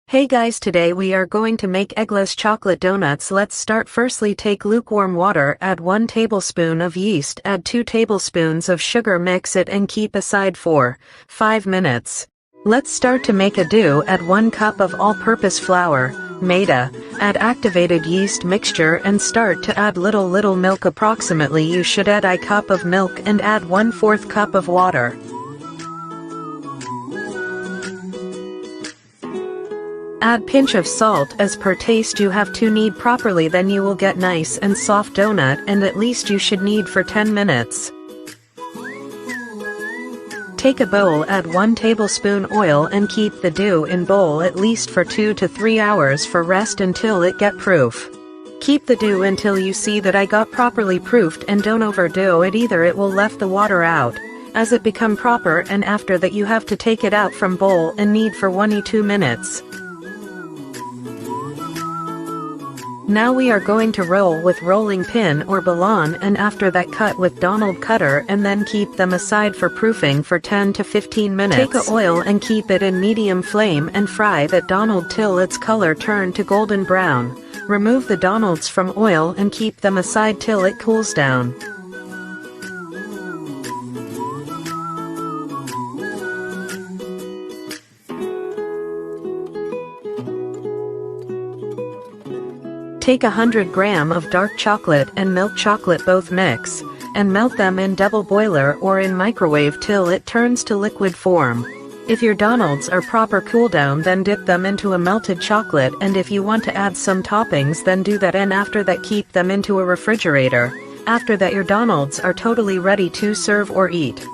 Hey guys, today we are going to make eggless chocolate donuts. Let's start. Firstly, take lukewarm water, add 1 tablespoon of yeast, add 2 tablespoons of sugar, mix it and keep aside for 5 minutes. Let's start to make a dough. Add 1 cup of all-purpose flour, maida, add activated yeast mixture and start to add little milk. Approximately you should add a cup of milk and add 1/4 cup of water. Add pinch of salt as per taste. You have to knead properly, then you will get nice and soft donut, and at least you should knead for 10 minutes. Take a bowl, add 1 tablespoon oil and keep the dough in bowl at least for 2 to 3 hours for rest until it get proof. Keep the dough until you see that I got properly proofed and don't overdo it either, it will left the water out as it become proper, and after that you have to take it out from bowl and knead for 1 to 2 minutes. Now we are going to roll with rolling pin or ballon, and after that cut with Donald cutter and then keep them aside for proofing for 10 to 15 minutes. Take a oil and keep it in medium flame and fry that Donald till its color turn to golden brown. Remove the Donalds from oil and keep them aside till it cools down. Take 100 gram of dark chocolate and milk chocolate, both mix, and melt them in double boiler or in microwave till it turns to liquid form. If your Donalds are proper cool down, then dip them into a melted chocolate, and if you want to add some toppings then do that, and after that keep them into a refrigerator. After that your Donalds are totally ready to serve or eat.